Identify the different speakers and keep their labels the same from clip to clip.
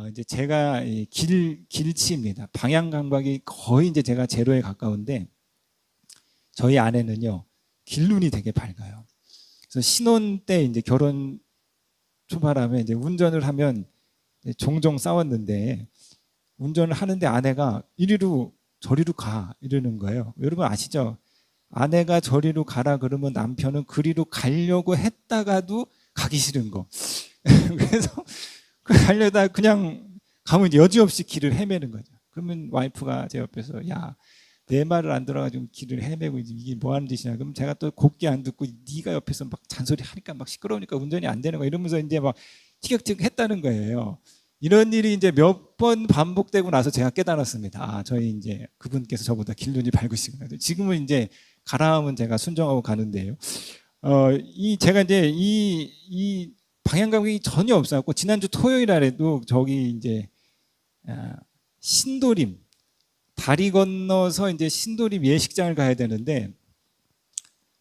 Speaker 1: 이제 제가 길치입니다. 방향 감각이 거의 이제 제가 제로에 가까운데 저희 아내는요 길눈이 되게 밝아요. 그래서 신혼 때 이제 결혼 초반하면 이제 운전을 하면 종종 싸웠는데 운전을 하는데 아내가 이리로 저리로 가 이러는 거예요. 여러분 아시죠? 아내가 저리로 가라 그러면 남편은 그리로 가려고 했다가도 가기 싫은 거. 그래서 가려다 그냥 가면 여지없이 길을 헤매는 거죠. 그러면 와이프가 제 옆에서 야, 내 말을 안 들어가지고 길을 헤매고 이게 뭐 하는 짓이냐. 그럼 제가 또 곱게 안 듣고 네가 옆에서 막 잔소리 하니까 막 시끄러우니까 운전이 안 되는 거 이러면서 이제 막 티격태격 했다는 거예요. 이런 일이 이제 몇 번 반복되고 나서 제가 깨달았습니다. 아, 저희 이제 그분께서 저보다 길눈이 밝으시구나. 지금은 이제 가라 하면 제가 순종하고 가는데요. 제가 이제 이 방향 감각이 전혀 없었고 지난주 토요일 날에도 저기 이제 신도림 다리 건너서 이제 신도림 예식장을 가야 되는데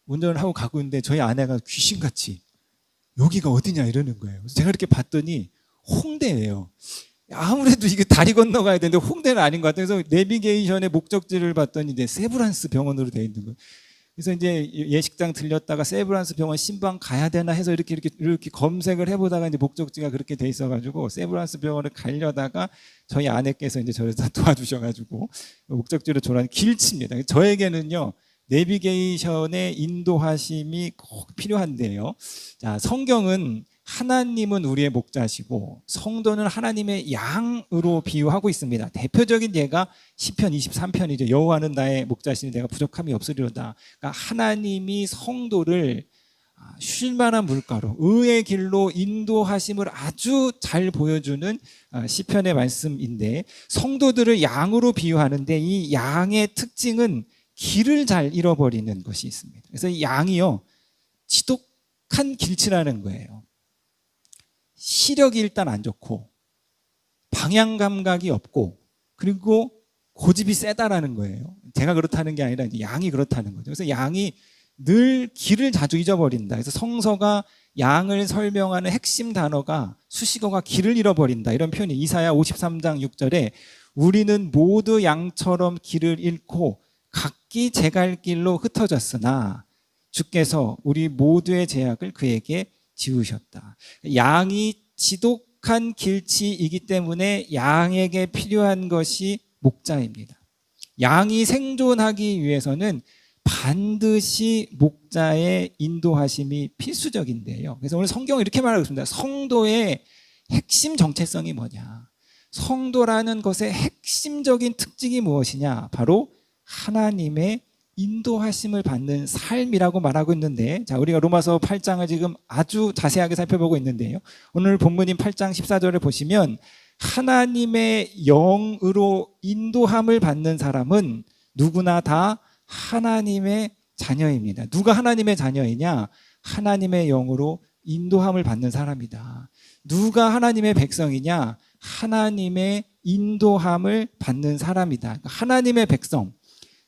Speaker 1: 운전을 하고 가고 있는데 저희 아내가 귀신같이 여기가 어디냐 이러는 거예요. 그래서 제가 이렇게 봤더니 홍대예요. 아무래도 이게 다리 건너가야 되는데 홍대는 아닌 것 같아요. 그래서 내비게이션의 목적지를 봤더니 이제 세브란스 병원으로 되어 있는 거예요. 그래서 이제 예식장 들렸다가 세브란스 병원 신방 가야 되나 해서 이렇게 검색을 해보다가 이제 목적지가 그렇게 돼 있어가지고 세브란스 병원을 가려다가 저희 아내께서 이제 저를 다 도와주셔가지고 목적지로 졸아는 길치입니다. 저에게는요 내비게이션의 인도하심이 꼭 필요한데요. 자, 성경은 하나님은 우리의 목자시고 성도는 하나님의 양으로 비유하고 있습니다. 대표적인 예가 시편 23편이죠. 여호와는 나의 목자시니 내가 부족함이 없으리로다. 그러니까 하나님이 성도를 쉴 만한 물가로 의의 길로 인도하심을 아주 잘 보여주는 시편의 말씀인데 성도들을 양으로 비유하는데 이 양의 특징은 길을 잘 잃어버리는 것이 있습니다. 그래서 이 양이요 지독한 길치라는 거예요. 시력이 일단 안 좋고 방향 감각이 없고 그리고 고집이 세다라는 거예요. 제가 그렇다는 게 아니라 양이 그렇다는 거죠. 그래서 양이 늘 길을 자주 잊어버린다. 그래서 성서가 양을 설명하는 핵심 단어가 수식어가 길을 잃어버린다 이런 표현이 이사야 53장 6절에 우리는 모두 양처럼 길을 잃고 각기 제 갈 길로 흩어졌으나 주께서 우리 모두의 죄악을 그에게 지우셨다. 양이 지독한 길치이기 때문에 양에게 필요한 것이 목자입니다. 양이 생존하기 위해서는 반드시 목자의 인도하심이 필수적인데요. 그래서 오늘 성경은 이렇게 말하고 있습니다. 성도의 핵심 정체성이 뭐냐? 성도라는 것의 핵심적인 특징이 무엇이냐? 바로 하나님의 인도하심을 받는 삶이라고 말하고 있는데, 자, 우리가 로마서 8장을 지금 아주 자세하게 살펴보고 있는데요. 오늘 본문인 8장 14절을 보시면 하나님의 영으로 인도함을 받는 사람은 누구나 다 하나님의 자녀입니다. 누가 하나님의 자녀이냐? 하나님의 영으로 인도함을 받는 사람이다. 누가 하나님의 백성이냐? 하나님의 인도함을 받는 사람이다. 그러니까 하나님의 백성,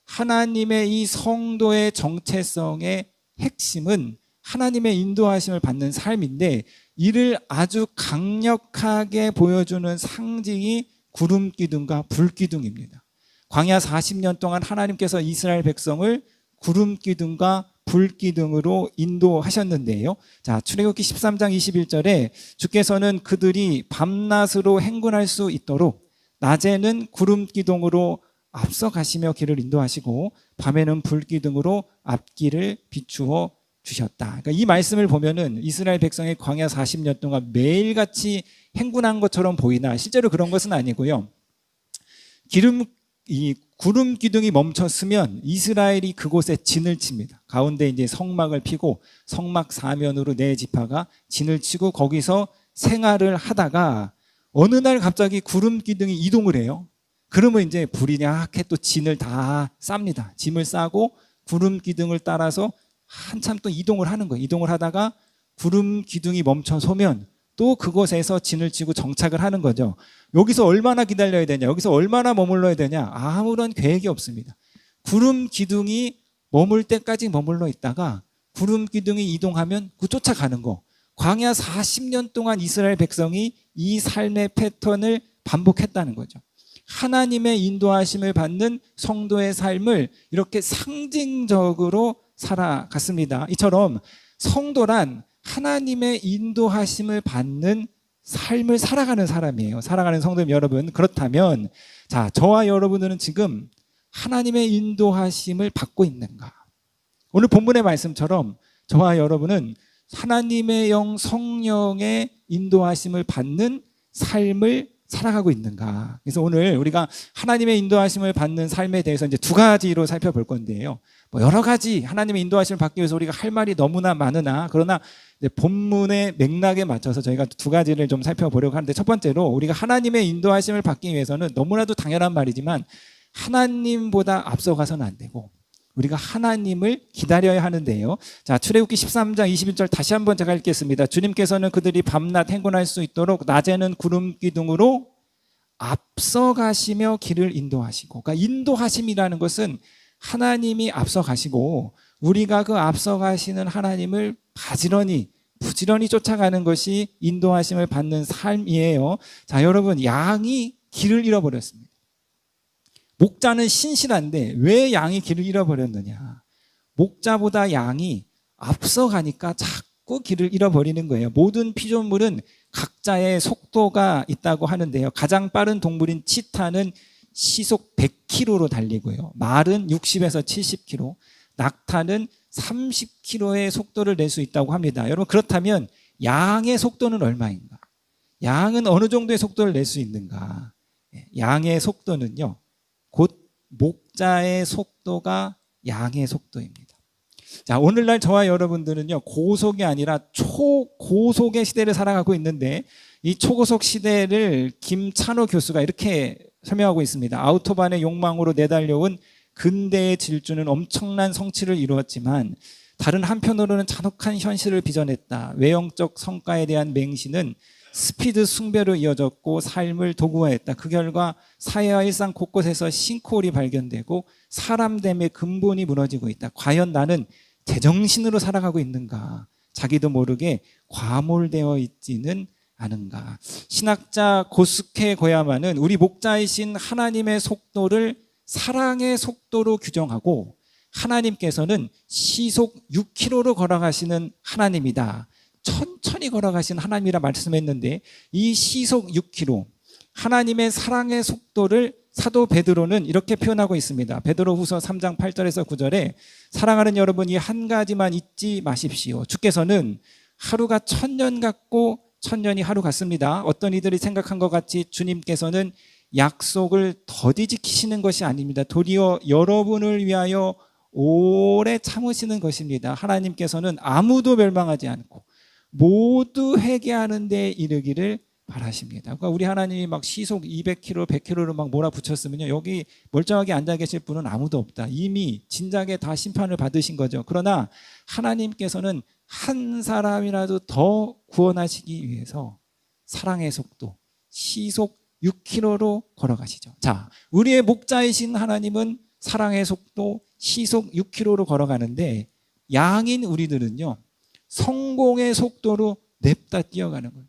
Speaker 1: 하나님의 이 성도의 정체성의 핵심은 하나님의 인도하심을 받는 삶인데, 이를 아주 강력하게 보여주는 상징이 구름기둥과 불기둥입니다. 광야 40년 동안 하나님께서 이스라엘 백성을 구름기둥과 불기둥으로 인도하셨는데요. 자, 출애굽기 13장 21절에 주께서는 그들이 밤낮으로 행군할 수 있도록 낮에는 구름기둥으로 앞서가시며 길을 인도하시고 밤에는 불기둥으로 앞길을 비추어 주셨다. 그러니까 이 말씀을 보면은 이스라엘 백성의 광야 40년 동안 매일같이 행군한 것처럼 보이나 실제로 그런 것은 아니고요. 이 구름 기둥이 멈췄으면 이스라엘이 그곳에 진을 칩니다. 가운데 이제 성막을 피고 성막 사면으로 네 지파가 진을 치고 거기서 생활을 하다가 어느 날 갑자기 구름 기둥이 이동을 해요. 그러면 이제 불이 약해 또 진을 다 쌉니다. 짐을 싸고 구름 기둥을 따라서 한참 또 이동을 하는 거예요. 이동을 하다가 구름 기둥이 멈춰서면 또 그곳에서 진을 치고 정착을 하는 거죠. 여기서 얼마나 기다려야 되냐, 여기서 얼마나 머물러야 되냐, 아무런 계획이 없습니다. 구름 기둥이 머물 때까지 머물러 있다가 구름 기둥이 이동하면 그 쫓아가는 거, 광야 40년 동안 이스라엘 백성이 이 삶의 패턴을 반복했다는 거죠. 하나님의 인도하심을 받는 성도의 삶을 이렇게 상징적으로 살아갔습니다. 이처럼 성도란 하나님의 인도하심을 받는 삶을 살아가는 사람이에요. 살아가는 성도 여러분, 그렇다면 자, 저와 여러분들은 지금 하나님의 인도하심을 받고 있는가? 오늘 본문의 말씀처럼 저와 여러분은 하나님의 영 성령의 인도하심을 받는 삶을 살아가고 있는가? 그래서 오늘 우리가 하나님의 인도하심을 받는 삶에 대해서 이제 두 가지로 살펴볼 건데요. 뭐 여러 가지 하나님의 인도하심을 받기 위해서 우리가 할 말이 너무나 많으나, 그러나 본문의 맥락에 맞춰서 저희가 두 가지를 좀 살펴보려고 하는데, 첫 번째로 우리가 하나님의 인도하심을 받기 위해서는 너무나도 당연한 말이지만 하나님보다 앞서가서는 안 되고 우리가 하나님을 기다려야 하는데요. 자, 출애굽기 13장 21절 다시 한번 제가 읽겠습니다. 주님께서는 그들이 밤낮 행군할 수 있도록 낮에는 구름 기둥으로 앞서가시며 길을 인도하시고, 그러니까 인도하심이라는 것은 하나님이 앞서가시고 우리가 그 앞서가시는 하나님을 부지런히 쫓아가는 것이 인도하심을 받는 삶이에요. 자, 여러분, 양이 길을 잃어버렸습니다. 목자는 신실한데 왜 양이 길을 잃어버렸느냐? 목자보다 양이 앞서가니까 자꾸 길을 잃어버리는 거예요. 모든 피조물은 각자의 속도가 있다고 하는데요. 가장 빠른 동물인 치타는 시속 100km로 달리고요. 말은 60에서 70km, 낙타는 30km의 속도를 낼 수 있다고 합니다. 여러분, 그렇다면 양의 속도는 얼마인가? 양은 어느 정도의 속도를 낼 수 있는가? 양의 속도는요, 곧 목자의 속도가 양의 속도입니다. 자, 오늘날 저와 여러분들은요, 고속이 아니라 초고속의 시대를 살아가고 있는데, 이 초고속 시대를 김찬호 교수가 이렇게 설명하고 있습니다. 아우토반의 욕망으로 내달려온 근대의 질주는 엄청난 성취를 이루었지만 다른 한편으로는 잔혹한 현실을 빚어냈다. 외형적 성과에 대한 맹신은 스피드 숭배로 이어졌고 삶을 도구화했다. 그 결과 사회와 일상 곳곳에서 싱크홀이 발견되고 사람됨의 근본이 무너지고 있다. 과연 나는 제정신으로 살아가고 있는가? 자기도 모르게 과몰되어 있지는 않은가? 신학자 고스케 고야마는 우리 목자이신 하나님의 속도를 사랑의 속도로 규정하고 하나님께서는 시속 6km로 걸어가시는 하나님이다. 천천히 걸어가시는 하나님이라 말씀했는데, 이 시속 6km, 하나님의 사랑의 속도를 사도 베드로는 이렇게 표현하고 있습니다. 베드로후서 3장 8절에서 9절에 사랑하는 여러분, 이 한 가지만 잊지 마십시오. 주께서는 하루가 1000년 같고 1000년이 하루 같습니다. 어떤 이들이 생각한 것 같이 주님께서는 약속을 더디 지키시는 것이 아닙니다. 도리어 여러분을 위하여 오래 참으시는 것입니다. 하나님께서는 아무도 멸망하지 않고 모두 회개하는 데 이르기를 바라십니다. 그러니까 우리 하나님이 막 시속 200km, 100km로 막 몰아붙였으면요, 여기 멀쩡하게 앉아 계실 분은 아무도 없다. 이미 진작에 다 심판을 받으신 거죠. 그러나 하나님께서는 한 사람이라도 더 구원하시기 위해서 사랑의 속도, 시속 6km로 걸어가시죠. 자, 우리의 목자이신 하나님은 사랑의 속도, 시속 6km로 걸어가는데, 양인 우리들은요, 성공의 속도로 냅다 뛰어가는 거예요.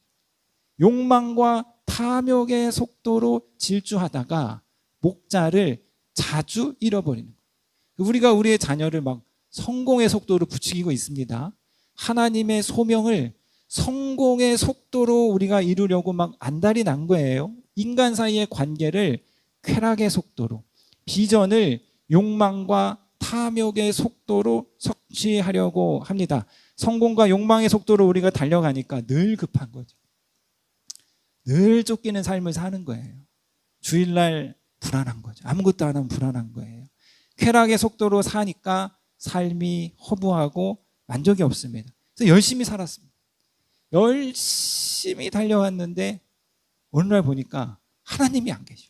Speaker 1: 욕망과 탐욕의 속도로 질주하다가 목자를 자주 잃어버리는 거예요. 우리가 우리의 자녀를 막 성공의 속도로 부추기고 있습니다. 하나님의 소명을 성공의 속도로 우리가 이루려고 막 안달이 난 거예요. 인간 사이의 관계를 쾌락의 속도로, 비전을 욕망과 탐욕의 속도로 성취하려고 합니다. 성공과 욕망의 속도로 우리가 달려가니까 늘 급한 거죠. 늘 쫓기는 삶을 사는 거예요. 주일날 불안한 거죠. 아무것도 안 하면 불안한 거예요. 쾌락의 속도로 사니까 삶이 허무하고 만족이 없습니다. 그래서 열심히 살았습니다. 열심히 달려왔는데 어느 날 보니까 하나님이 안 계셔.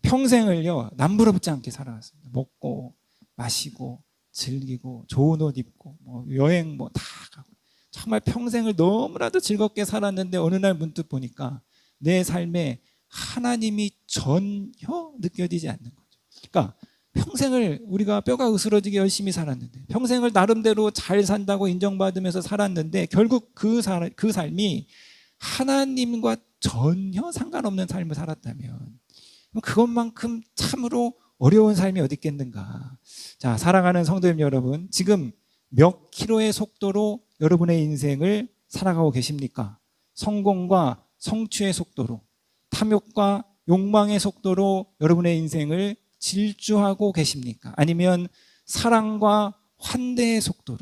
Speaker 1: 평생을요, 남부럽지 않게 살아왔습니다. 먹고 마시고 즐기고 좋은 옷 입고 뭐 여행 뭐 다 가고 정말 평생을 너무나도 즐겁게 살았는데 어느 날 문득 보니까 내 삶에 하나님이 전혀 느껴지지 않는 거죠. 그러니까 평생을 우리가 뼈가 으스러지게 열심히 살았는데, 평생을 나름대로 잘 산다고 인정받으면서 살았는데, 결국 그 삶이 하나님과 전혀 상관없는 삶을 살았다면 그것만큼 참으로 어려운 삶이 어디 있겠는가. 자, 사랑하는 성도님 여러분, 지금 몇 킬로의 속도로 여러분의 인생을 살아가고 계십니까? 성공과 성취의 속도로, 탐욕과 욕망의 속도로 여러분의 인생을 질주하고 계십니까? 아니면 사랑과 환대의 속도로,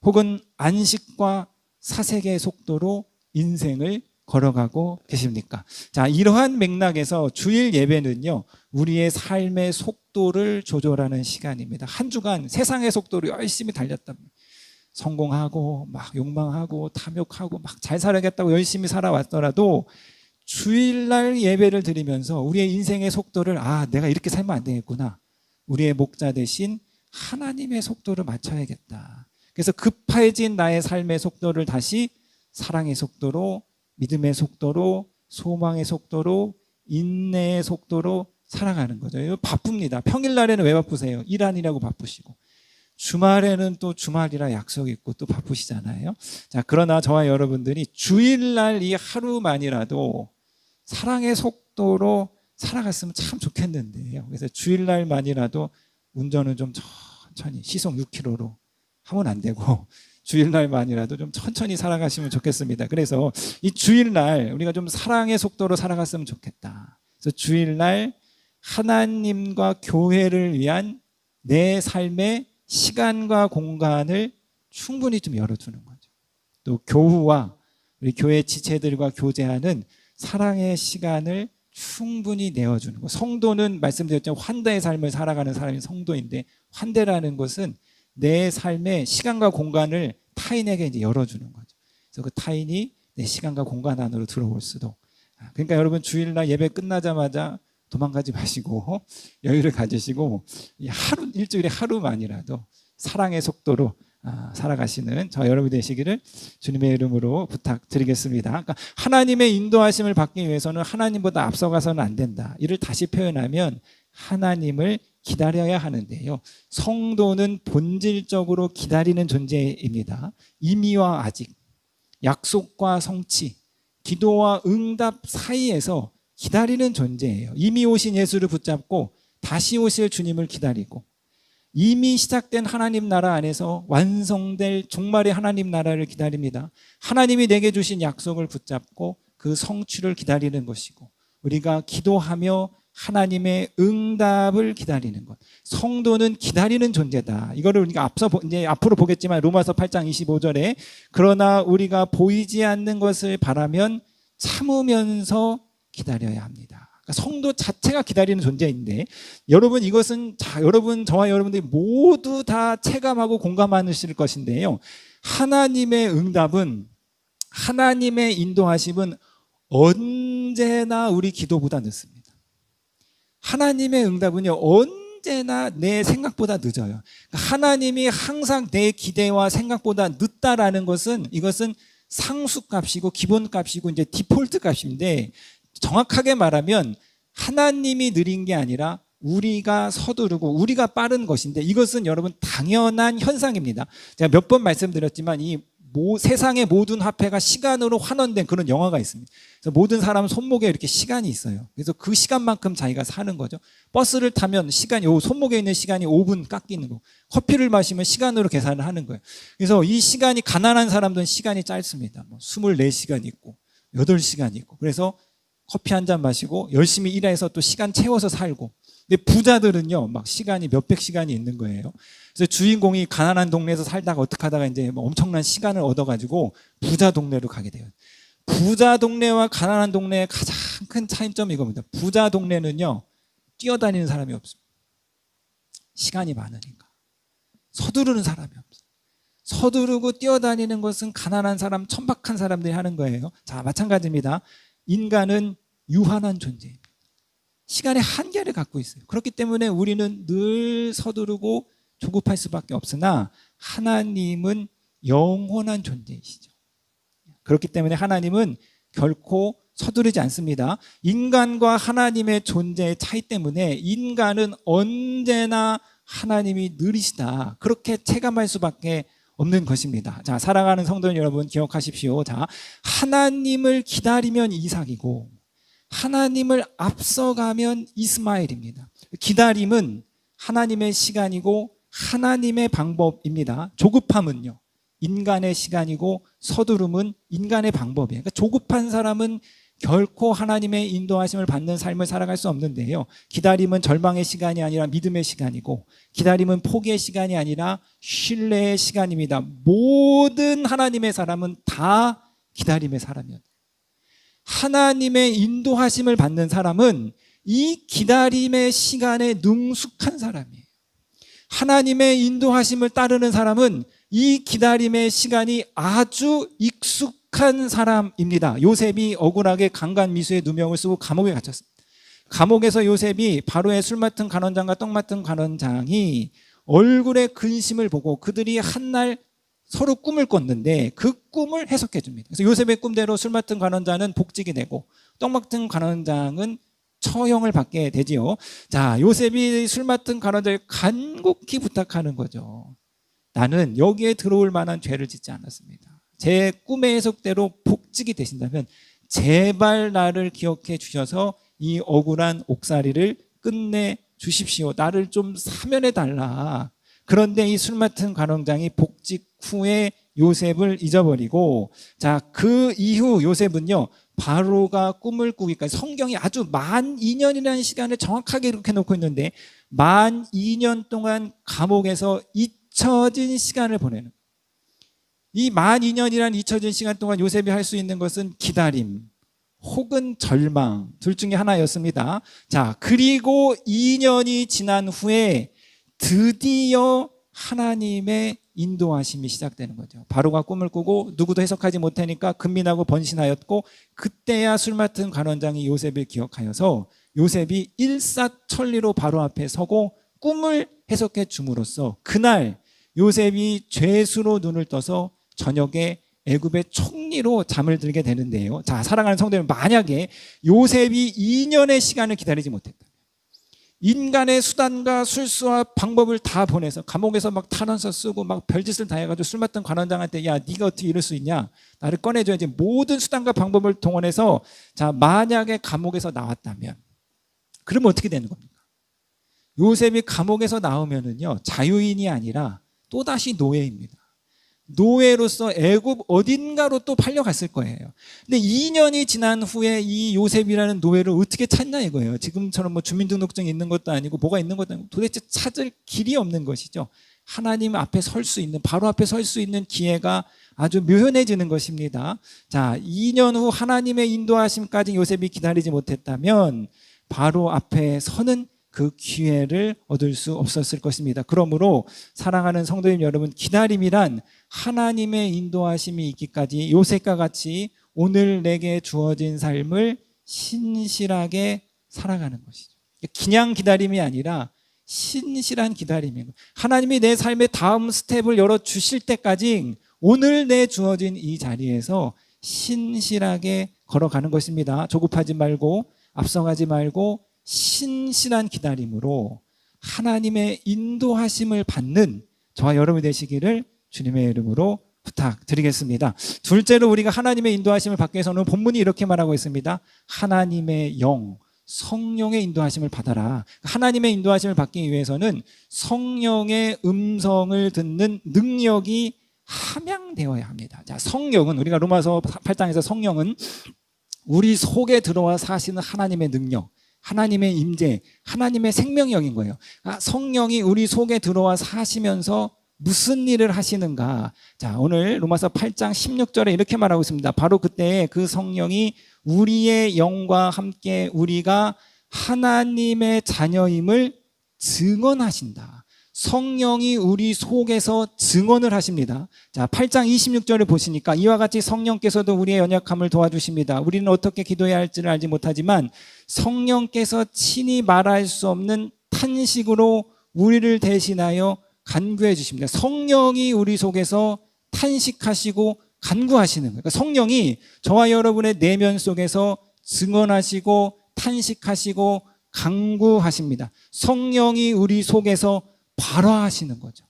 Speaker 1: 혹은 안식과 사색의 속도로 인생을 걸어가고 계십니까? 자, 이러한 맥락에서 주일 예배는요, 우리의 삶의 속도를 조절하는 시간입니다. 한 주간 세상의 속도로 열심히 달렸답니다. 성공하고 막 욕망하고 탐욕하고 막 잘 살아야겠다고 열심히 살아왔더라도 주일날 예배를 드리면서 우리의 인생의 속도를, 내가 이렇게 살면 안 되겠구나, 우리의 목자 대신 하나님의 속도를 맞춰야겠다. 그래서 급해진 나의 삶의 속도를 다시 사랑의 속도로, 믿음의 속도로, 소망의 속도로, 인내의 속도로 살아가는 거죠. 이거 바쁩니다. 평일날에는 왜 바쁘세요? 일 아니라고 바쁘시고, 주말에는 또 주말이라 약속이 있고 또 바쁘시잖아요. 자, 그러나 저와 여러분들이 주일날 이 하루만이라도 사랑의 속도로 살아갔으면 참 좋겠는데요. 그래서 주일날만이라도 운전은 좀 천천히, 시속 6km로 하면 안 되고 주일날만이라도 좀 천천히 살아가시면 좋겠습니다. 그래서 이 주일날 우리가 좀 사랑의 속도로 살아갔으면 좋겠다. 그래서 주일날 하나님과 교회를 위한 내 삶의 시간과 공간을 충분히 좀 열어두는 거죠. 또 교우와 우리 교회 지체들과 교제하는 사랑의 시간을 충분히 내어주는 거. 성도는 말씀드렸죠. 환대의 삶을 살아가는 사람이 성도인데, 환대라는 것은 내 삶의 시간과 공간을 타인에게 이제 열어주는 거죠. 그래서 그 타인이 내 시간과 공간 안으로 들어올 수도. 그러니까 여러분, 주일날 예배 끝나자마자 도망가지 마시고 여유를 가지시고 일주일에 하루만이라도 사랑의 속도로 살아가시는 저 여러분이 되시기를 주님의 이름으로 부탁드리겠습니다. 그러니까 하나님의 인도하심을 받기 위해서는 하나님보다 앞서가서는 안 된다. 이를 다시 표현하면 하나님을 기다려야 하는데요, 성도는 본질적으로 기다리는 존재입니다. 임의와 아직, 약속과 성취, 기도와 응답 사이에서 기다리는 존재예요. 이미 오신 예수를 붙잡고 다시 오실 주님을 기다리고, 이미 시작된 하나님 나라 안에서 완성될 종말의 하나님 나라를 기다립니다. 하나님이 내게 주신 약속을 붙잡고 그 성취를 기다리는 것이고, 우리가 기도하며 하나님의 응답을 기다리는 것. 성도는 기다리는 존재다. 이거를 우리가 이제 앞으로 보겠지만 로마서 8장 25절에 그러나 우리가 보이지 않는 것을 바라면 참으면서 기다려야 합니다. 그러니까 성도 자체가 기다리는 존재인데, 여러분 이것은 여러분, 저와 여러분들이 모두 다 체감하고 공감하실 것인데요, 하나님의 응답은, 하나님의 인도하심은 언제나 우리 기도보다 늦습니다. 하나님의 응답은요, 언제나 내 생각보다 늦어요. 하나님이 항상 내 기대와 생각보다 늦다라는 것은, 이것은 상수값이고 기본값이고 이제 디폴트 값인데, 정확하게 말하면 하나님이 느린 게 아니라 우리가 서두르고 우리가 빠른 것인데, 이것은 여러분 당연한 현상입니다. 제가 몇 번 말씀드렸지만 이 세상의 모든 화폐가 시간으로 환원된 그런 영화가 있습니다. 그래서 모든 사람 손목에 이렇게 시간이 있어요. 그래서 그 시간만큼 자기가 사는 거죠. 버스를 타면 시간이, 손목에 있는 시간이 5분 깎이는 거. 커피를 마시면 시간으로 계산을 하는 거예요. 그래서 이 시간이, 가난한 사람들은 시간이 짧습니다. 24시간 있고 8시간 있고. 그래서 커피 한 잔 마시고 열심히 일해서 또 시간 채워서 살고. 근데 부자들은요, 막 시간이 몇백 시간이 있는 거예요. 그래서 주인공이 가난한 동네에서 살다가 어떻게 하다가 이제 엄청난 시간을 얻어가지고 부자 동네로 가게 돼요. 부자 동네와 가난한 동네의 가장 큰 차이점이 이겁니다. 부자 동네는요, 뛰어다니는 사람이 없습니다. 시간이 많으니까. 서두르는 사람이 없어요. 서두르고 뛰어다니는 것은 가난한 사람, 천박한 사람들이 하는 거예요. 자, 마찬가지입니다. 인간은 유한한 존재입니다. 시간의 한계를 갖고 있어요. 그렇기 때문에 우리는 늘 서두르고 조급할 수밖에 없으나 하나님은 영원한 존재이시죠. 그렇기 때문에 하나님은 결코 서두르지 않습니다. 인간과 하나님의 존재의 차이 때문에 인간은 언제나 하나님이 느리시다, 그렇게 체감할 수밖에 없는 것입니다. 자, 사랑하는 성도 여러분, 기억하십시오. 자, 하나님을 기다리면 이삭이고 하나님을 앞서가면 이스마엘입니다. 기다림은 하나님의 시간이고 하나님의 방법입니다. 조급함은요, 인간의 시간이고 서두름은 인간의 방법이에요. 그러니까 조급한 사람은 결코 하나님의 인도하심을 받는 삶을 살아갈 수 없는데요, 기다림은 절망의 시간이 아니라 믿음의 시간이고, 기다림은 포기의 시간이 아니라 신뢰의 시간입니다. 모든 하나님의 사람은 다 기다림의 사람이었어요. 하나님의 인도하심을 받는 사람은 이 기다림의 시간에 능숙한 사람이에요. 하나님의 인도하심을 따르는 사람은 이 기다림의 시간이 아주 익숙한 사람입니다. 요셉이 억울하게 강간미수의 누명을 쓰고 감옥에 갇혔습니다. 감옥에서 요셉이 바로의 술 맡은 간원장과 떡 맡은 간원장이 얼굴의 근심을 보고 그들이 한날 서로 꿈을 꿨는데 그 꿈을 해석해 줍니다. 그래서 요셉의 꿈대로 술 맡은 간원장은 복직이 되고 떡 맡은 간원장은 처형을 받게 되지요. 자, 요셉이 술 맡은 간원장을 간곡히 부탁하는 거죠. 나는 여기에 들어올 만한 죄를 짓지 않았습니다. 제 꿈의 해석대로 복직이 되신다면 제발 나를 기억해 주셔서 이 억울한 옥살이를 끝내 주십시오. 나를 좀 사면해 달라. 그런데 이 술 맡은 간원장이 복직 후에 요셉을 잊어버리고, 자, 그 이후 요셉은요, 바로가 꿈을 꾸기까지 성경이 아주 12,000년이라는 시간을 정확하게 이렇게 놓고 있는데 12,000년 동안 감옥에서 잊혀진 시간을 보내는, 이 12,000년이라는 잊혀진 시간 동안 요셉이 할 수 있는 것은 기다림 혹은 절망 둘 중에 하나였습니다. 자, 그리고 2년이 지난 후에 드디어 하나님의 인도하심이 시작되는 거죠. 바로가 꿈을 꾸고 누구도 해석하지 못하니까 근민하고 번신하였고, 그때야 술 맡은 간원장이 요셉을 기억하여서 요셉이 일사천리로 바로 앞에 서고 꿈을 해석해 줌으로써 그날 요셉이 죄수로 눈을 떠서 저녁에 애굽의 총리로 잠을 들게 되는데요. 자, 사랑하는 성도 여러분, 만약에 요셉이 2년의 시간을 기다리지 못했다, 인간의 수단과 술수와 방법을 다 보내서 감옥에서 막 탄원서 쓰고 막 별짓을 다 해가지고 술 맡은 관원장한테 야, 네가 어떻게 이럴 수 있냐, 나를 꺼내줘야지, 모든 수단과 방법을 동원해서, 자, 만약에 감옥에서 나왔다면 그러면 어떻게 되는 겁니까? 요셉이 감옥에서 나오면은요, 자유인이 아니라 또다시 노예입니다. 노예로서 애굽 어딘가로 또 팔려갔을 거예요. 근데 2년이 지난 후에 이 요셉이라는 노예를 어떻게 찾냐 이거예요. 지금처럼 뭐 주민등록증이 있는 것도 아니고 뭐가 있는 것도 아니고 도대체 찾을 길이 없는 것이죠. 하나님 앞에 설 수 있는, 바로 앞에 설 수 있는 기회가 아주 묘연해지는 것입니다. 자, 2년 후 하나님의 인도하심까지 요셉이 기다리지 못했다면 바로 앞에 서는 그 기회를 얻을 수 없었을 것입니다. 그러므로 사랑하는 성도님 여러분, 기다림이란 하나님의 인도하심이 있기까지 요셉과 같이 오늘 내게 주어진 삶을 신실하게 살아가는 것이죠. 그냥 기다림이 아니라 신실한 기다림인 거예요. 하나님이 내 삶의 다음 스텝을 열어주실 때까지 오늘 내 주어진 이 자리에서 신실하게 걸어가는 것입니다. 조급하지 말고 앞서가지 말고 신실한 기다림으로 하나님의 인도하심을 받는 저와 여러분이 되시기를 주님의 이름으로 부탁드리겠습니다. 둘째로 우리가 하나님의 인도하심을 받기 위해서는 본문이 이렇게 말하고 있습니다. 하나님의 영, 성령의 인도하심을 받아라. 하나님의 인도하심을 받기 위해서는 성령의 음성을 듣는 능력이 함양되어야 합니다. 자, 성령은, 우리가 로마서 8장에서 성령은 우리 속에 들어와 사시는 하나님의 능력, 하나님의 임재, 하나님의 생명력인 거예요. 성령이 우리 속에 들어와 사시면서 무슨 일을 하시는가? 자, 오늘 로마서 8장 16절에 이렇게 말하고 있습니다. 바로 그때 그 성령이 우리의 영과 함께 우리가 하나님의 자녀임을 증언하신다. 성령이 우리 속에서 증언을 하십니다. 자, 8장 26절을 보시니까 이와 같이 성령께서도 우리의 연약함을 도와주십니다. 우리는 어떻게 기도해야 할지를 알지 못하지만 성령께서 친히 말할 수 없는 탄식으로 우리를 대신하여 간구해 주십니다. 성령이 우리 속에서 탄식하시고 간구하시는 거예요. 그러니까 성령이 저와 여러분의 내면 속에서 증언하시고 탄식하시고 간구하십니다. 성령이 우리 속에서 발화하시는 거죠.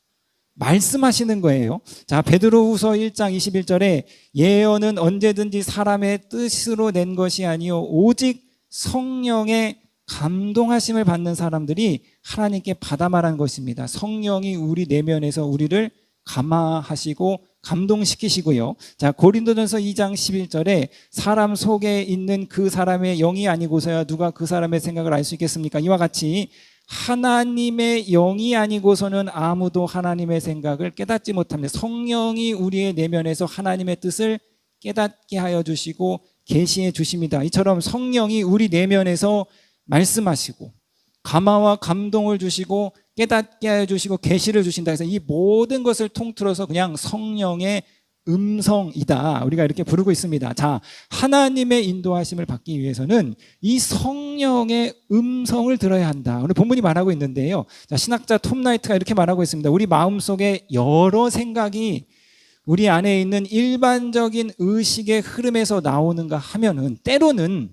Speaker 1: 말씀하시는 거예요. 자, 베드로후서 1장 21절에 예언은 언제든지 사람의 뜻으로 낸 것이 아니요 오직 성령의 감동하심을 받는 사람들이 하나님께 받아 말한 것입니다. 성령이 우리 내면에서 우리를 감화하시고 감동시키시고요. 자, 고린도전서 2장 11절에 사람 속에 있는 그 사람의 영이 아니고서야 누가 그 사람의 생각을 알 수 있겠습니까? 이와 같이 하나님의 영이 아니고서는 아무도 하나님의 생각을 깨닫지 못합니다. 성령이 우리의 내면에서 하나님의 뜻을 깨닫게 하여 주시고 계시해 주십니다. 이처럼 성령이 우리 내면에서 말씀하시고 감화와 감동을 주시고 깨닫게 하여 주시고 계시를 주신다 해서 이 모든 것을 통틀어서 그냥 성령의 음성이다, 우리가 이렇게 부르고 있습니다. 자, 하나님의 인도하심을 받기 위해서는 이 성령의 음성을 들어야 한다. 오늘 본문이 말하고 있는데요. 자, 신학자 톰 라이트가 이렇게 말하고 있습니다. 우리 마음속에 여러 생각이 우리 안에 있는 일반적인 의식의 흐름에서 나오는가 하면은 때로는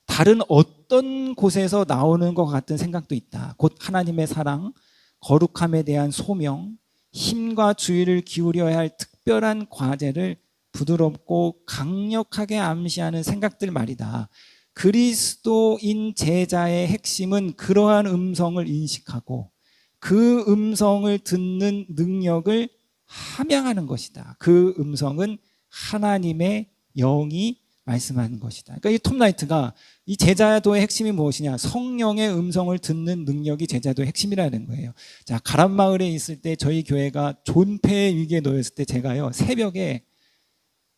Speaker 1: 다른 어떤 곳에서 나오는 것 같은 생각도 있다. 곧 하나님의 사랑, 거룩함에 대한 소명, 힘과 주의를 기울여야 할 특별한 과제를 부드럽고 강력하게 암시하는 생각들 말이다. 그리스도인 제자의 핵심은 그러한 음성을 인식하고 그 음성을 듣는 능력을 함양하는 것이다. 그 음성은 하나님의 영이 말씀하는 것이다. 그러니까 이 톰 라이트가 이 제자도의 핵심이 무엇이냐? 성령의 음성을 듣는 능력이 제자도의 핵심이라는 거예요. 자, 가란마을에 있을 때 저희 교회가 존폐의 위기에 놓였을 때 제가요, 새벽에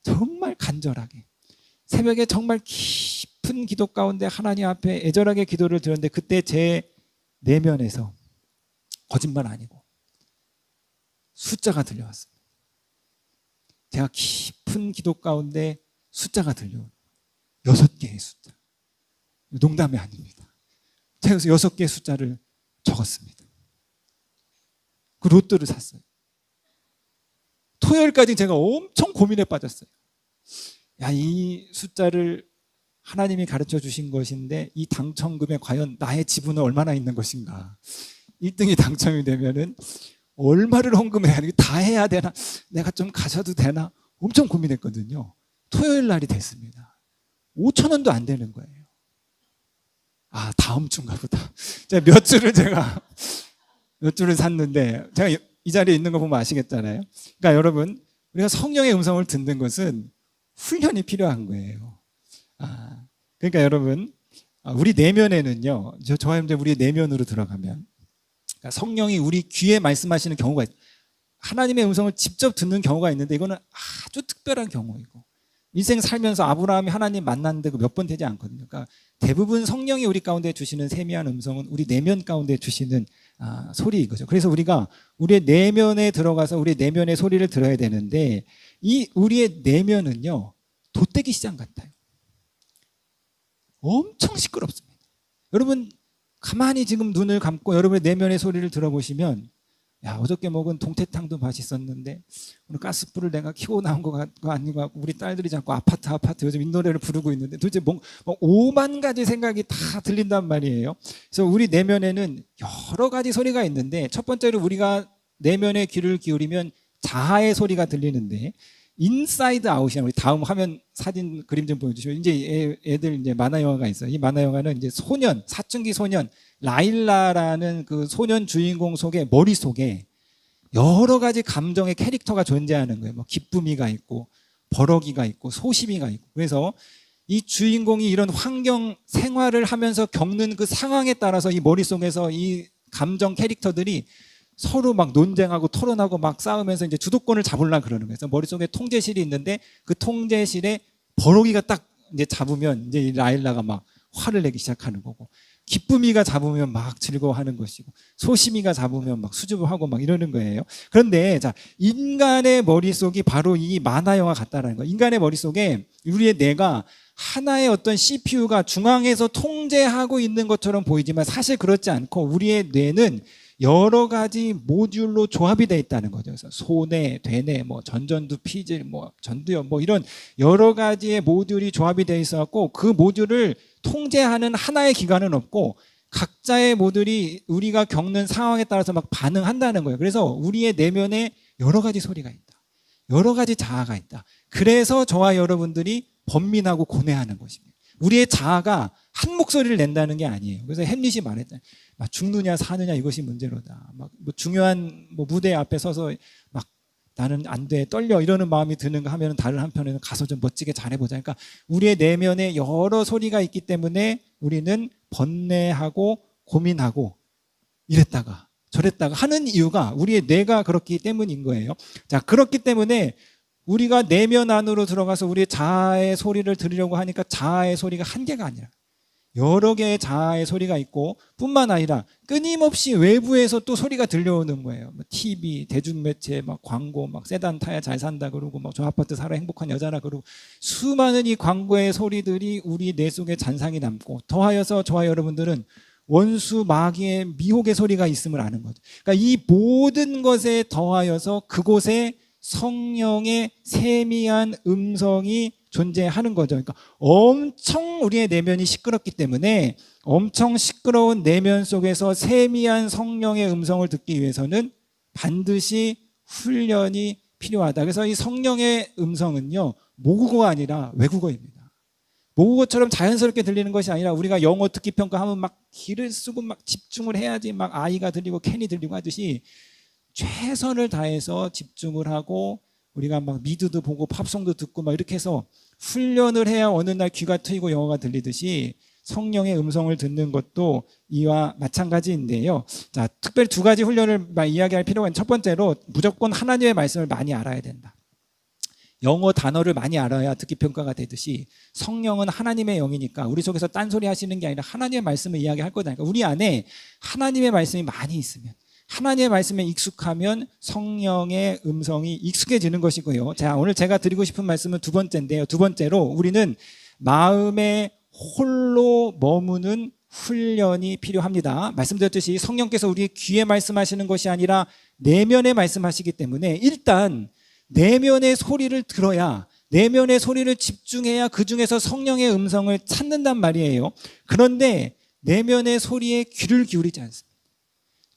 Speaker 1: 정말 간절하게, 새벽에 정말 깊은 기도 가운데 하나님 앞에 애절하게 기도를 드렸는데 그때 제 내면에서 거짓말 아니고 숫자가 들려왔습니다. 제가 깊은 기도 가운데 숫자가 들려오는 6개의 숫자. 농담이 아닙니다. 제가 그래서 6개의 숫자를 적었습니다. 그 로또를 샀어요. 토요일까지 제가 엄청 고민에 빠졌어요. 야, 이 숫자를 하나님이 가르쳐 주신 것인데 이 당첨금에 과연 나의 지분은 얼마나 있는 것인가. 1등이 당첨이 되면은 얼마를 헌금해야 되나, 다 해야 되나, 내가 좀 가져도 되나 엄청 고민했거든요. 토요일 날이 됐습니다. 5,000원도 안 되는 거예요. 아, 다음 주인가 보다. 제가 몇 주를 샀는데, 제가 이 자리에 있는 거 보면 아시겠잖아요. 그러니까 여러분, 우리가 성령의 음성을 듣는 것은 훈련이 필요한 거예요. 그러니까 여러분, 우리 내면에는요, 저와 이제 우리 내면으로 들어가면, 그러니까 성령이 우리 귀에 말씀하시는 경우가 있어요. 하나님의 음성을 직접 듣는 경우가 있는데, 이거는 아주 특별한 경우이고, 인생 살면서 아브라함이 하나님 만났는데 몇 번 되지 않거든요. 그러니까 대부분 성령이 우리 가운데 주시는 세미한 음성은 우리 내면 가운데 주시는 소리인 거죠. 그래서 우리가 우리의 내면에 들어가서 우리의 내면의 소리를 들어야 되는데 이 우리의 내면은요, 돛대기 시장 같아요. 엄청 시끄럽습니다. 여러분 가만히 지금 눈을 감고 여러분의 내면의 소리를 들어보시면, 야, 어저께 먹은 동태탕도 맛있었는데 오늘 가스불을 내가 켜고 나온 거 아니고 우리 딸들이 자꾸 아파트 요즘 이 노래를 부르고 있는데 도대체 뭐 5만 가지 생각이 다 들린단 말이에요. 그래서 우리 내면에는 여러 가지 소리가 있는데 첫 번째로 우리가 내면의 귀를 기울이면 자아의 소리가 들리는데 인사이드 아웃이야. 우리 다음 화면 사진 그림 좀 보여주시면 이제 애들 이제 만화 영화가 있어요. 이 만화 영화는 이제 소년, 사춘기 소년 라일라라는 그 소년 주인공 속에 머릿속에 여러 가지 감정의 캐릭터가 존재하는 거예요. 뭐 기쁨이가 있고 버럭이가 있고 소심이가 있고. 그래서 이 주인공이 이런 환경 생활을 하면서 겪는 그 상황에 따라서 이 머릿속에서 이 감정 캐릭터들이 서로 막 논쟁하고 토론하고 막 싸우면서 이제 주도권을 잡으려고 그러는 거예요. 그래서 머릿속에 통제실이 있는데 그 통제실에 버럭이가 딱 이제 잡으면 이제 이 라일라가 막 화를 내기 시작하는 거고, 기쁨이가 잡으면 막 즐거워하는 것이고, 소심이가 잡으면 막 수줍어하고 막 이러는 거예요. 그런데 자, 인간의 머릿속이 바로 이 만화 영화 같다라는 거예요. 인간의 머릿속에 우리의 뇌가 하나의 어떤 CPU가 중앙에서 통제하고 있는 것처럼 보이지만 사실 그렇지 않고 우리의 뇌는 여러 가지 모듈로 조합이 되어 있다는 거죠. 그래서 소뇌, 되뇌, 뭐 전전두, 피질, 뭐 전두엽, 뭐 이런 여러 가지의 모듈이 조합이 되어 있어갖고 그 모듈을 통제하는 하나의 기관은 없고 각자의 모듈이 우리가 겪는 상황에 따라서 막 반응한다는 거예요. 그래서 우리의 내면에 여러 가지 소리가 있다. 여러 가지 자아가 있다. 그래서 저와 여러분들이 번민하고 고뇌하는 것입니다. 우리의 자아가 한 목소리를 낸다는 게 아니에요. 그래서 햄릿이 말했잖아요. 막 죽느냐 사느냐 이것이 문제로다. 막 뭐 중요한 뭐 무대 앞에 서서 막 나는 안 돼, 떨려 이러는 마음이 드는가 하면 다른 한편에는 가서 좀 멋지게 잘해보자. 그러니까 우리의 내면에 여러 소리가 있기 때문에 우리는 번뇌하고 고민하고 이랬다가 저랬다가 하는 이유가 우리의 뇌가 그렇기 때문인 거예요. 자, 그렇기 때문에 우리가 내면 안으로 들어가서 우리의 자아의 소리를 들으려고 하니까 자아의 소리가 한 개가 아니라 여러 개의 자아의 소리가 있고 뿐만 아니라 끊임없이 외부에서 또 소리가 들려오는 거예요. 뭐 TV, 대중매체, 막 광고, 막 세단 타야 잘 산다 그러고 막 저 아파트 살아 행복한 여자라 그러고 수많은 이 광고의 소리들이 우리 뇌 속에 잔상이 남고 더하여서 저와 여러분들은 원수, 마귀의 미혹의 소리가 있음을 아는 거죠. 그러니까 이 모든 것에 더하여서 그곳에 성령의 세미한 음성이 존재하는 거죠. 그러니까 엄청 우리의 내면이 시끄럽기 때문에 엄청 시끄러운 내면 속에서 세미한 성령의 음성을 듣기 위해서는 반드시 훈련이 필요하다. 그래서 이 성령의 음성은요, 모국어가 아니라 외국어입니다. 모국어처럼 자연스럽게 들리는 것이 아니라 우리가 영어 듣기 평가하면 막 기를 쓰고 막 집중을 해야지 막 아이가 들리고 캔이 들리고 하듯이 최선을 다해서 집중을 하고 우리가 막 미드도 보고 팝송도 듣고 막 이렇게 해서 훈련을 해야 어느 날 귀가 트이고 영어가 들리듯이 성령의 음성을 듣는 것도 이와 마찬가지인데요. 자, 특별히 두 가지 훈련을 이야기할 필요가 있는 첫 번째로 무조건 하나님의 말씀을 많이 알아야 된다. 영어 단어를 많이 알아야 듣기 평가가 되듯이 성령은 하나님의 영이니까 우리 속에서 딴소리 하시는 게 아니라 하나님의 말씀을 이야기할 거다니까 우리 안에 하나님의 말씀이 많이 있으면 하나님의 말씀에 익숙하면 성령의 음성이 익숙해지는 것이고요. 자, 오늘 제가 드리고 싶은 말씀은 두 번째인데요. 두 번째로 우리는 마음에 홀로 머무는 훈련이 필요합니다. 말씀드렸듯이 성령께서 우리 귀에 말씀하시는 것이 아니라 내면에 말씀하시기 때문에 일단 내면의 소리를 들어야 내면의 소리를 집중해야 그 중에서 성령의 음성을 찾는단 말이에요. 그런데 내면의 소리에 귀를 기울이지 않습니다.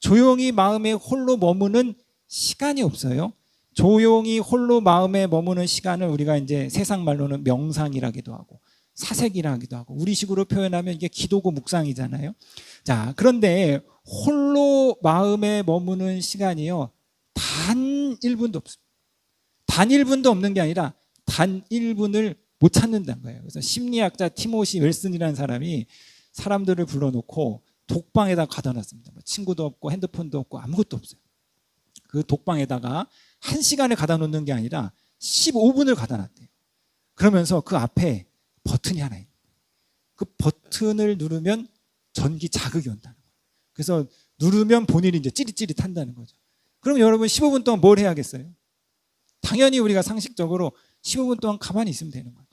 Speaker 1: 조용히 마음에 홀로 머무는 시간이 없어요. 조용히 홀로 마음에 머무는 시간을 우리가 이제 세상 말로는 명상이라기도 하고 사색이라기도 하고 우리식으로 표현하면 이게 기도고 묵상이잖아요. 자, 그런데 홀로 마음에 머무는 시간이요, 단 1분도 없습니다. 단 1분도 없는 게 아니라 단 1분을 못 찾는다는 거예요. 그래서 심리학자 티모시 웰슨이라는 사람이 사람들을 불러놓고 독방에다 가둬 놨습니다. 친구도 없고 핸드폰도 없고 아무것도 없어요. 그 독방에다가 1시간을 가둬 놓는 게 아니라 15분을 가둬 놨대요. 그러면서 그 앞에 버튼이 하나 있는 거예요. 그 버튼을 누르면 전기 자극이 온다는 거예요. 그래서 누르면 본인이 이제 찌릿찌릿한다는 거죠. 그럼 여러분 15분 동안 뭘 해야겠어요? 당연히 우리가 상식적으로 15분 동안 가만히 있으면 되는 거죠.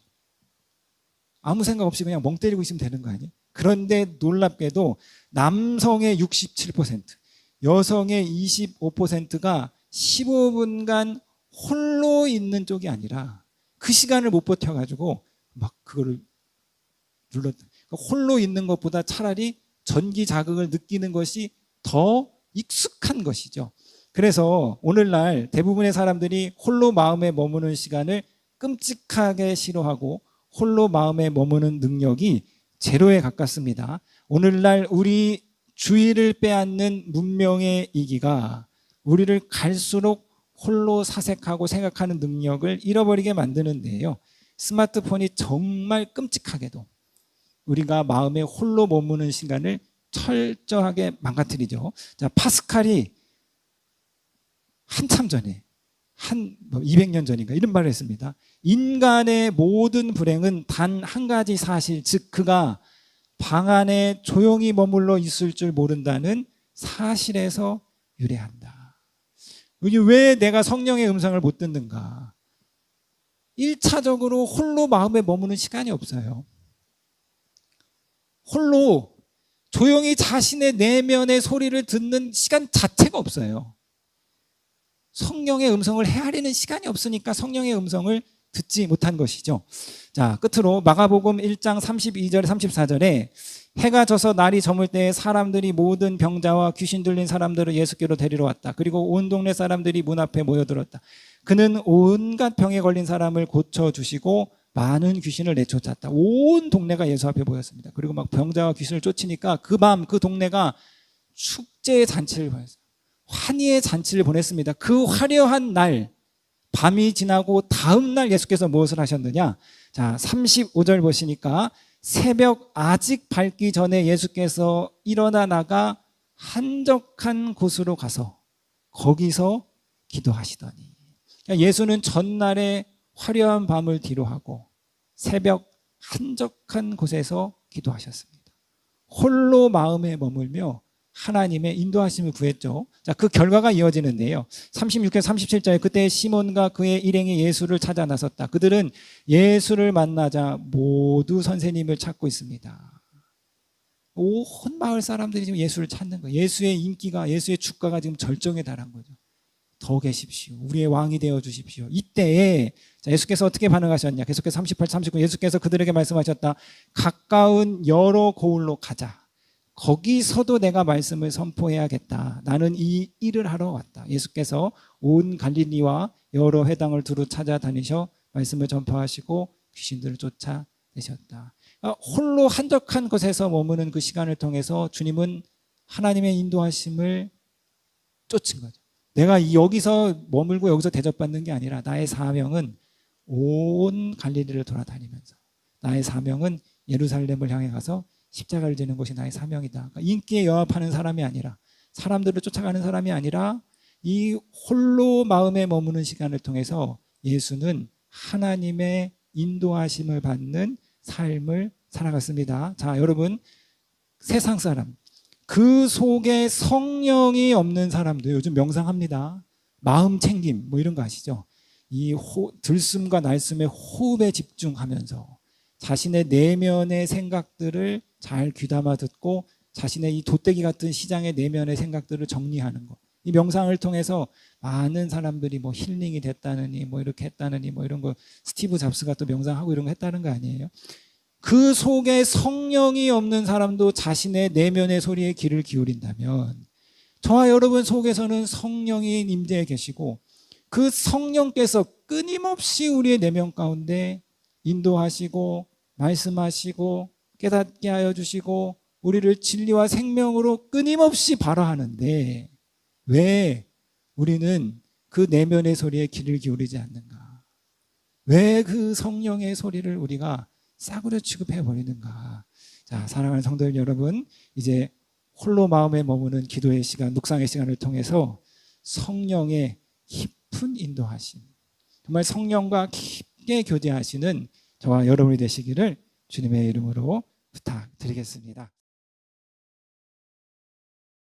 Speaker 1: 아무 생각 없이 그냥 멍 때리고 있으면 되는 거 아니에요? 그런데 놀랍게도 남성의 67%, 여성의 25%가 15분간 홀로 있는 쪽이 아니라 그 시간을 못 버텨가지고 막 그거를 눌렀다. 그러니까 홀로 있는 것보다 차라리 전기 자극을 느끼는 것이 더 익숙한 것이죠. 그래서 오늘날 대부분의 사람들이 홀로 마음에 머무는 시간을 끔찍하게 싫어하고 홀로 마음에 머무는 능력이 제로에 가깝습니다. 오늘날 우리 주의를 빼앗는 문명의 이기가 우리를 갈수록 홀로 사색하고 생각하는 능력을 잃어버리게 만드는데요. 스마트폰이 정말 끔찍하게도 우리가 마음에 홀로 머무는 시간을 철저하게 망가뜨리죠. 자, 파스칼이 한참 전에 200년 전인가 이런 말을 했습니다. 인간의 모든 불행은 단 한 가지 사실, 즉 그가 방 안에 조용히 머물러 있을 줄 모른다는 사실에서 유래한다. 왜 내가 성령의 음성을 못 듣는가? 1차적으로 홀로 마음에 머무는 시간이 없어요. 홀로 조용히 자신의 내면의 소리를 듣는 시간 자체가 없어요. 성령의 음성을 헤아리는 시간이 없으니까 성령의 음성을 듣지 못한 것이죠. 자, 끝으로 마가복음 1장 32절 34절에 해가 져서 날이 저물 때에 사람들이 모든 병자와 귀신 들린 사람들을 예수께로 데리러 왔다. 그리고 온 동네 사람들이 문 앞에 모여들었다. 그는 온갖 병에 걸린 사람을 고쳐주시고 많은 귀신을 내쫓았다. 온 동네가 예수 앞에 모였습니다. 그리고 막 병자와 귀신을 쫓으니까 그 밤 그 동네가 축제의 잔치를 보냈어요. 환희의 잔치를 보냈습니다. 그 화려한 날, 밤이 지나고 다음 날 예수께서 무엇을 하셨느냐? 자, 35절 보시니까 새벽 아직 밝기 전에 예수께서 일어나 나가 한적한 곳으로 가서 거기서 기도하시더니, 그러니까 예수는 전날에 화려한 밤을 뒤로하고 새벽 한적한 곳에서 기도하셨습니다. 홀로 마음에 머물며 하나님의 인도하심을 구했죠. 자, 그 결과가 이어지는데요. 36절 37절에 그때 시몬과 그의 일행이 예수를 찾아 나섰다. 그들은 예수를 만나자 모두 선생님을 찾고 있습니다. 온 마을 사람들이 지금 예수를 찾는 거예요. 예수의 인기가, 예수의 주가가 지금 절정에 달한 거죠. 더 계십시오. 우리의 왕이 되어 주십시오. 이때에 자, 예수께서 어떻게 반응하셨냐? 계속해서 38, 39 예수께서 그들에게 말씀하셨다. 가까운 여러 고을로 가자. 거기서도 내가 말씀을 선포해야겠다. 나는 이 일을 하러 왔다. 예수께서 온 갈릴리와 여러 회당을 두루 찾아다니셔 말씀을 전파하시고 귀신들을 쫓아내셨다. 홀로 한적한 곳에서 머무는 그 시간을 통해서 주님은 하나님의 인도하심을 쫓은 거죠. 내가 여기서 머물고 여기서 대접받는 게 아니라 나의 사명은 온 갈릴리를 돌아다니면서, 나의 사명은 예루살렘을 향해 가서 십자가를 지는 것이 나의 사명이다. 그러니까 인기에 영합하는 사람이 아니라, 사람들을 쫓아가는 사람이 아니라 이 홀로 마음에 머무는 시간을 통해서 예수는 하나님의 인도하심을 받는 삶을 살아갔습니다. 자, 여러분, 세상 사람, 그 속에 성령이 없는 사람도 요즘 명상합니다. 마음 챙김 뭐 이런 거 아시죠? 이 들숨과 날숨의 호흡에 집중하면서 자신의 내면의 생각들을 잘 귀담아 듣고 자신의 이 돛대기 같은 시장의 내면의 생각들을 정리하는 것. 이 명상을 통해서 많은 사람들이 뭐 힐링이 됐다느니 뭐 이렇게 했다느니 뭐 이런 거, 스티브 잡스가 또 명상하고 이런 거 했다는 거 아니에요? 그 속에 성령이 없는 사람도 자신의 내면의 소리에 귀를 기울인다면 저와 여러분 속에서는 성령이 임재해 계시고 그 성령께서 끊임없이 우리의 내면 가운데 인도하시고 말씀하시고 깨닫게 하여 주시고 우리를 진리와 생명으로 끊임없이 발화하는데 왜 우리는 그 내면의 소리에 귀를 기울이지 않는가? 왜 그 성령의 소리를 우리가 싸구려 취급해 버리는가? 자, 사랑하는 성도 여러분, 이제 홀로 마음에 머무는 기도의 시간, 묵상의 시간을 통해서 성령의 깊은 인도하심, 정말 성령과 깊게 교제하시는 저와 여러분이 되시기를 주님의 이름으로 부탁드리겠습니다.